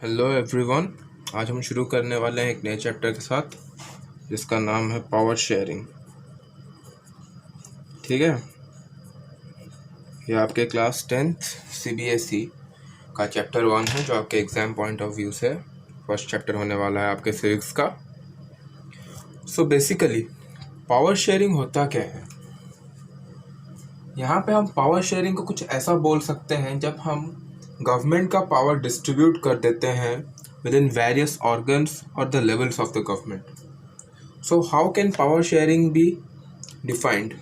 Hello everyone. आज हम शुरू करने वाले हैं एक नए चैप्टर के साथ जिसका नाम है पावर शेयरिंग। ठीक है, ये आपके क्लास 10th CBSE का चैप्टर 1 है जो आपके एग्ज़ाम पॉइंट ऑफ व्यू से फर्स्ट चैप्टर होने वाला है आपके सिविक्स का। सो बेसिकली पावर शेयरिंग होता क्या है? यहाँ पे हम पावर शेयरिंग को कुछ ऐसा बोल सकते हैं जब हम गवर्नमेंट का पावर डिस्ट्रीब्यूट कर देते हैं within various organs or the levels of the government. So how can power sharing be defined?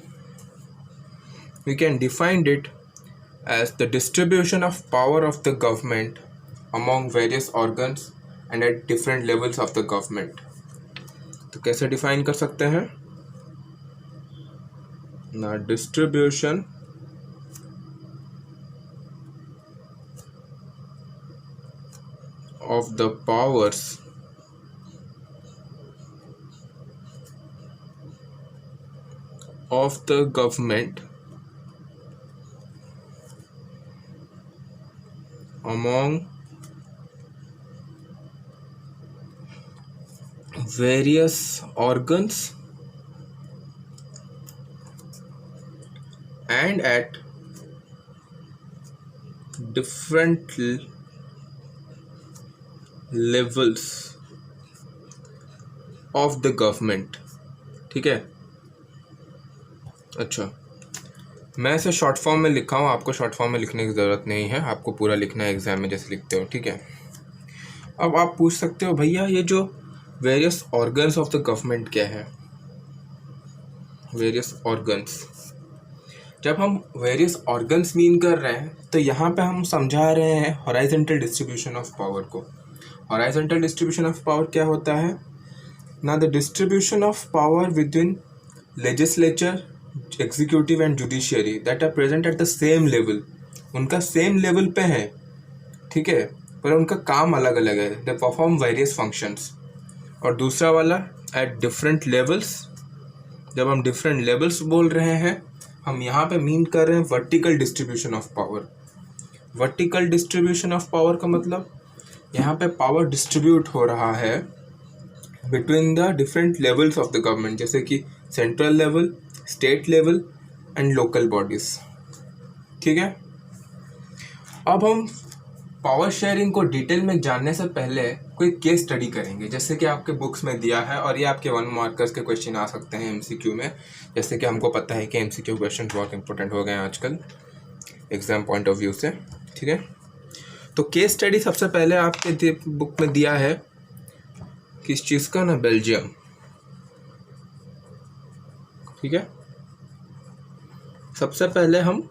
We can define it as the distribution of power of the government among various organs and at different levels of the government. तो कैसे define कर सकते हैं ना? Distribution of the powers of the government among various organs and at different levels of the government. ठीक है, अच्छा मैं इसे शॉर्ट फॉर्म में लिखा हूँ, आपको शॉर्ट फॉर्म में लिखने की ज़रूरत नहीं है, आपको पूरा लिखना है एग्जाम में जैसे लिखते हो। ठीक है, अब आप पूछ सकते हो भैया ये जो various organs of the government क्या है? वेरियस ऑर्गन्स, जब हम वेरियस ऑर्गन्स मीन कर रहे हैं तो यहाँ पे हम समझा रहे हैं हॉराइजॉन्टल डिस्ट्रीब्यूशन ऑफ पावर को। हॉराइजॉन्टल डिस्ट्रीब्यूशन ऑफ पावर क्या होता है ना? The distribution of power within legislature, executive and judiciary that are present at the same level. उनका सेम लेवल पे है, ठीक है, पर उनका काम अलग अलग है, दे परफॉर्म वेरियस फंक्शंस। और दूसरा वाला एट डिफरेंट लेवल्स। जब हम डिफरेंट लेवल्स बोल रहे हैं हम यहाँ पे मीन कर रहे हैं vertical distribution of power. Vertical distribution of power का मतलब यहाँ पे पावर डिस्ट्रीब्यूट हो रहा है between the different levels of the government, जैसे कि central level, state level and local bodies. ठीक है, अब हम पावर शेयरिंग को डिटेल में जानने से पहले कोई केस स्टडी करेंगे, जैसे कि आपके बुक्स में दिया है, और ये आपके 1 मार्कर्स के क्वेश्चन आ सकते हैं MCQ में। जैसे कि हमको पता है कि MCQ क्वेश्चन बहुत इंपॉर्टेंट हो गए हैं आजकल एग्जाम पॉइंट ऑफ व्यू से। ठीक है, तो केस स्टडी सबसे पहले आपके बुक में दिया है किस चीज़ का ना? बेल्जियम। ठीक है, सबसे पहले हम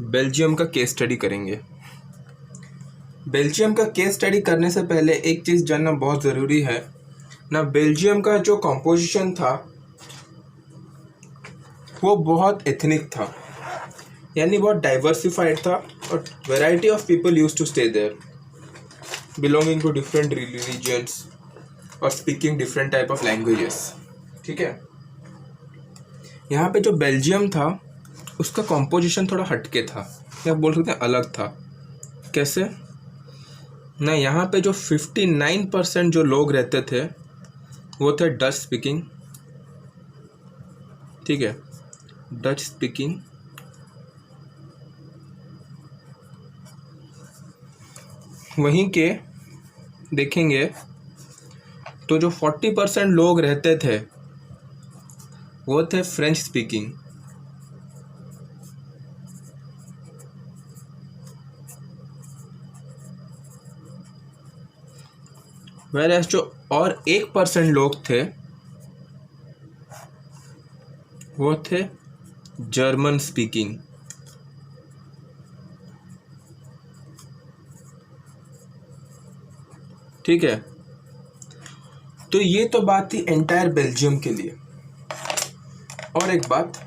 बेल्जियम का केस स्टडी करेंगे। बेल्जियम का केस स्टडी करने से पहले एक चीज़ जानना बहुत ज़रूरी है ना, बेल्जियम का जो कॉम्पोजिशन था वो बहुत एथनिक था, यानी बहुत डाइवर्सिफाइड था, और variety of people used to stay there belonging to different religions और speaking different type of languages. ठीक है, यहाँ पे जो बेल्जियम था उसका कॉम्पोजिशन थोड़ा हटके था, या बोल सकते हैं अलग था। कैसे ना? यहाँ पे जो 59% जो लोग रहते थे वो थे डच स्पीकिंग। ठीक है, डच स्पीकिंग। वहीं के देखेंगे तो जो 40% लोग रहते थे वो थे फ्रेंच स्पीकिंग। वेरएस जो और 1% लोग थे वो थे जर्मन स्पीकिंग। ठीक है, तो ये तो बात थी एंटायर बेल्जियम के लिए। और एक बात,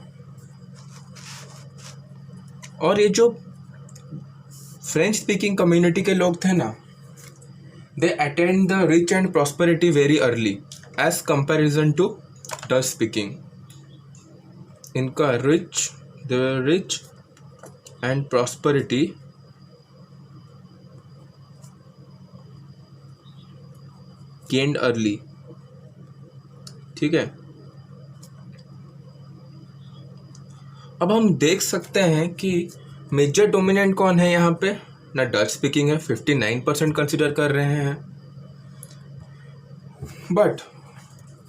और ये जो फ्रेंच स्पीकिंग कम्युनिटी के लोग थे ना, they attained the rich and prosperity very early as comparison to Dutch speaking. इनका they were rich and prosperity gained early, ठीक है। अब हम देख सकते हैं कि मेजर डोमिनेंट कौन है यहाँ पे, ना डच स्पीकिंग है, 59% कंसिडर कर रहे हैं, बट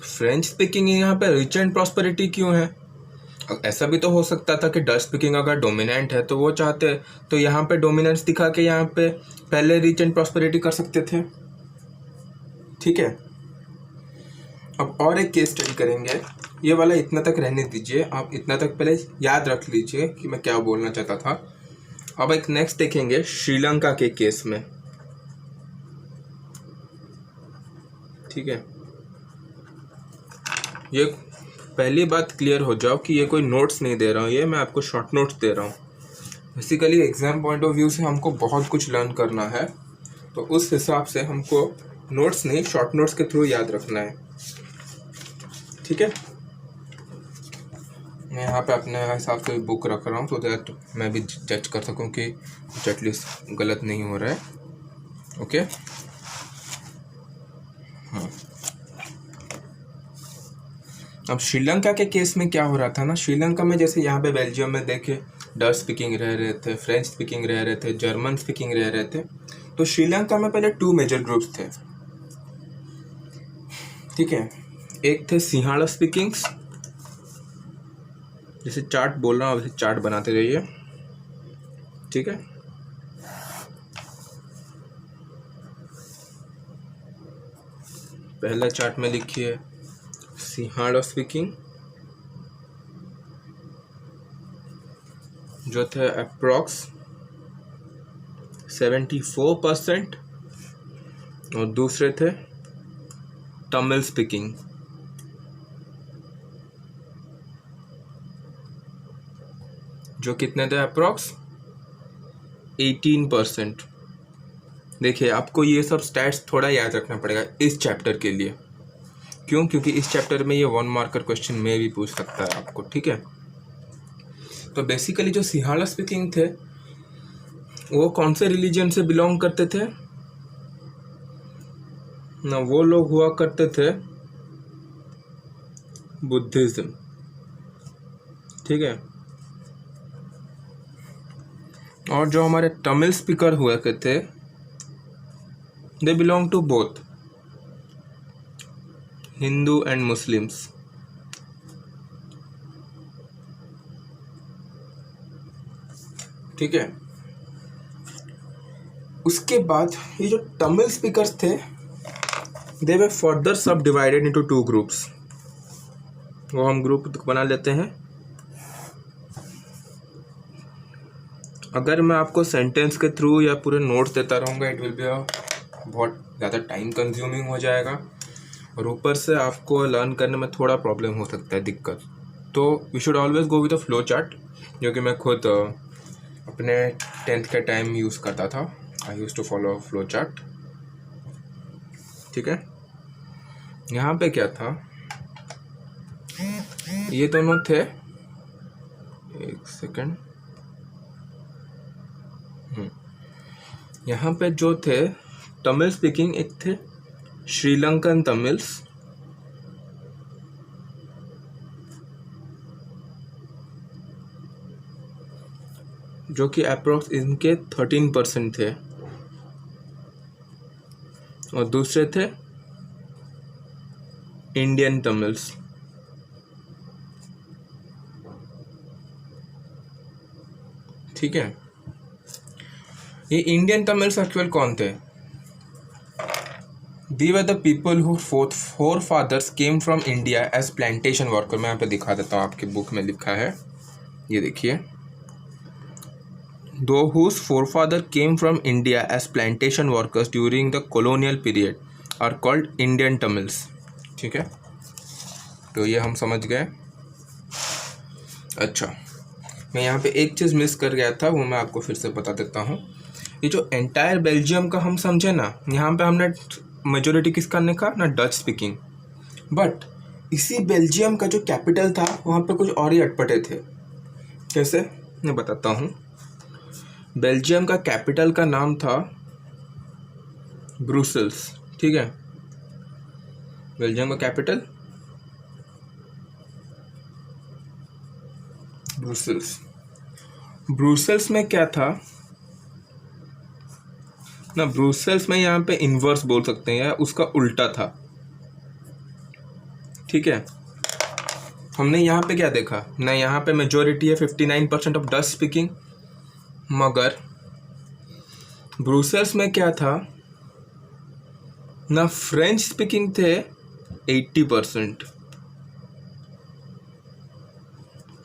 फ्रेंच स्पीकिंग यहाँ पे रिच एंड प्रॉस्पेरिटी क्यों है। अब ऐसा भी तो हो सकता था कि डच स्पीकिंग अगर डोमिनेंट है तो वो चाहते तो यहाँ पे डोमिनेंस दिखा के यहाँ पे पहले रिच एंड प्रॉस्पेरिटी कर सकते थे, ठीक है। अब और एक केस स्टडी करेंगे, ये वाला इतना तक रहने दीजिए, आप इतना तक पहले याद रख लीजिए कि मैं क्या बोलना चाहता था। अब एक नेक्स्ट देखेंगे श्रीलंका के केस में, ठीक है। ये पहली बात क्लियर हो जाओ कि ये कोई नोट्स नहीं दे रहा हूँ, ये मैं आपको शॉर्ट नोट्स दे रहा हूँ। Basically exam point of view से हमको बहुत कुछ लर्न करना है, तो उस हिसाब से हमको नोट्स नहीं शॉर्ट नोट्स के थ्रू याद रखना है, ठीक है। मैं यहाँ पे अपने हिसाब से बुक रख रहा हूँ तो दैट मैं भी जज कर सकूँ कि कुछ एटलीस्ट गलत नहीं हो रहा है, ओके। हाँ, अब श्रीलंका के केस में क्या हो रहा था ना, श्रीलंका में जैसे यहाँ पे बेल्जियम में देखे डच स्पीकिंग रह रहे थे, फ्रेंच स्पीकिंग रह रहे थे, जर्मन स्पीकिंग रह रहे थे, तो श्रीलंका में पहले 2 मेजर ग्रुप्स थे, ठीक है। एक थे सिंहाड़ा स्पीकिंग्स, जैसे चार्ट बोल रहा हूँ वैसे चार्ट बनाते रहिए, ठीक है। पहला चार्ट में लिखिए सिंहाड़ा स्पीकिंग, जो थे अप्रॉक्स 74%, और दूसरे थे तमिल स्पीकिंग, जो कितने थे अप्रॉक्स 18%। देखिए आपको ये सब स्टैट्स थोड़ा याद रखना पड़ेगा इस चैप्टर के लिए, क्यों, क्योंकि इस चैप्टर में ये 1 मार्कर क्वेश्चन में भी पूछ सकता है आपको, ठीक है। तो बेसिकली जो सिंहाड़ा स्पीकिंग थे वो कौन से रिलीजन से बिलोंग करते थे ना, वो लोग हुआ करते थे बुद्धिज्म, ठीक है। और जो हमारे तमिल स्पीकर हुआ करते थे they belong to both Hindu and Muslims, ठीक है। उसके बाद ये जो तमिल स्पीकर्स थे they were further sub divided into 2 groups, वो हम ग्रुप बना लेते हैं। अगर मैं आपको सेंटेंस के थ्रू या पूरे नोट्स देता रहूँगा इट विल बी बहुत ज़्यादा टाइम कंज्यूमिंग हो जाएगा, और ऊपर से आपको लर्न करने में थोड़ा प्रॉब्लम हो सकता है, दिक्कत। तो we should always go with a flow chart, जो कि मैं खुद अपने 10th के टाइम यूज़ करता था। I use to follow flow chart, ठीक है। यहाँ पे क्या था, ये दोनों थे, एक सेकेंड, यहाँ पे जो थे तमिल स्पीकिंग, एक थे श्रीलंकन तमिल्स, जो कि अप्रोक्स इनके 13% थे, और दूसरे थे इंडियन तमिल्स, ठीक है। ये इंडियन तमिल्स एक्चुअल कौन थे, They were the people who forefathers came from India as plantation worker। मैं यहाँ पे दिखा देता हूँ, आपकी बुक में लिखा है, ये देखिए, Those whose forefather came from India as plantation workers during the colonial period are called Indian Tamils, ठीक है। तो ये हम समझ गए। अच्छा, मैं यहाँ पे एक चीज़ मिस कर गया था, वो मैं आपको फिर से बता देता हूँ। ये जो एंटायर बेल्जियम का हम समझे ना, यहाँ पे हमने मेजोरिटी किसका देखा ना, डच स्पीकिंग, बट इसी बेल्जियम का जो कैपिटल था वहाँ पे कुछ और ही अटपटे थे। कैसे, मैं बताता हूँ। बेल्जियम का कैपिटल का नाम था ब्रुसेल्स, ठीक है। बेल्जियम का कैपिटल ब्रुसेल्स। ब्रुसेल्स में क्या था ना, ब्रुसेल्स में यहाँ पे इन्वर्स बोल सकते हैं या उसका उल्टा था। ठीक है, हमने यहाँ पे क्या देखा ना, यहाँ पे मेजोरिटी है 59% ऑफ डच स्पीकिंग, मगर ब्रुसेल्स में क्या था ना, फ्रेंच स्पीकिंग थे 80%,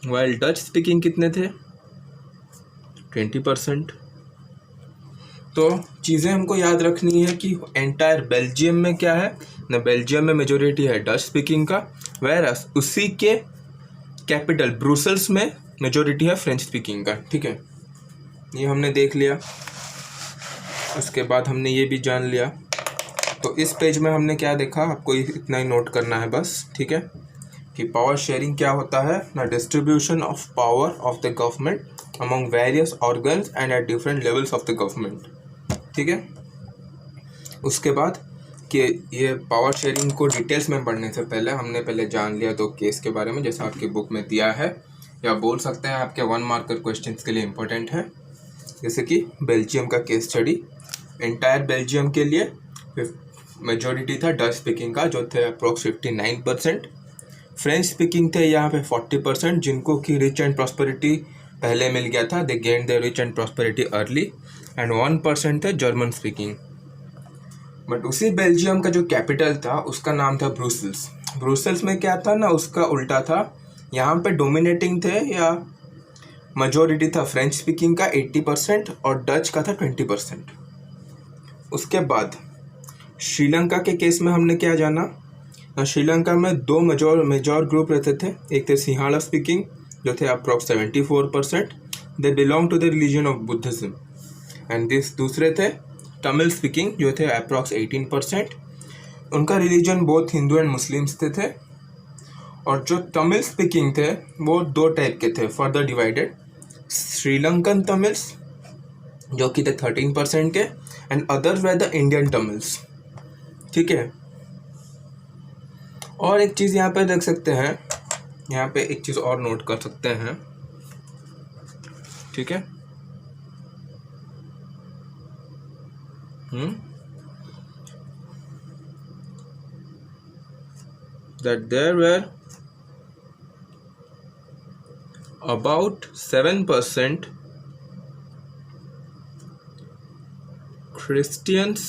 वाइल डच स्पीकिंग कितने थे 20%। तो चीज़ें हमको याद रखनी है कि एंटायर बेल्जियम में क्या है ना, बेल्जियम में मेजोरिटी है डच स्पीकिंग का, वेरस उसी के कैपिटल ब्रुसेल्स में मेजोरिटी है फ्रेंच स्पीकिंग का। ठीक है, ये हमने देख लिया। उसके बाद हमने ये भी जान लिया। तो इस पेज में हमने क्या देखा, आपको इतना ही नोट करना है बस। ठीक है, कि पावर शेयरिंग क्या होता है ना, distribution of power of the government among various organs and at different levels of the government. ठीक है, उसके बाद कि ये पावर शेयरिंग को डिटेल्स में पढ़ने से पहले हमने पहले जान लिया दो केस के बारे में, जैसा आपकी बुक में दिया है, या बोल सकते हैं आपके 1 मार्कर क्वेश्चंस के लिए इम्पोर्टेंट है। जैसे कि बेल्जियम का केस स्टडी, एंटायर बेल्जियम के लिए मेजोरिटी था डच स्पीकिंग का, जो थे अप्रोक्स 59%। फ्रेंच स्पीकिंग थे यहाँ पे 40%, जिनको कि रिच एंड प्रॉस्पेरिटी पहले मिल गया था, दे gain the rich and prosperity early, and 1% थे जर्मन स्पीकिंग। बट उसी बेल्जियम का जो कैपिटल था उसका नाम था ब्रुसेल्स। ब्रुसेल्स में क्या था ना, उसका उल्टा था, यहाँ पे डोमिनेटिंग थे या मेजोरिटी था फ्रेंच स्पीकिंग का 80% और डच का था 20%। उसके बाद श्रीलंका के केस में हमने क्या जाना, श्रीलंका में 2 मेजर ग्रुप रहते थे। एक थे सिंहला स्पीकिंग जो थे approx 74%, they belong to the religion of Buddhism, and दूसरे थे तमिल स्पीकिंग जो थे अप्रॉक्स 18%, उनका religion both Hindu and Muslims थे। और जो तमिल स्पीकिंग थे वो 2 टाइप के थे, फर्दर डिवाइडेड, श्रीलंकन तमिल्स जो कि थे 13% के, and others way the Indian Tamils. ठीक है, और एक चीज़ यहाँ पे देख सकते हैं, यहाँ पे एक चीज़ और नोट कर सकते हैं। ठीक है, that there were about 7% Christians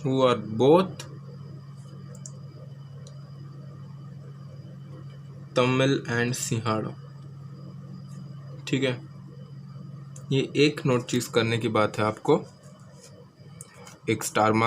who are both Tamil and Sinhala. ठीक है, ये एक नोट चीज़ करने की बात है आपको, एक स्टार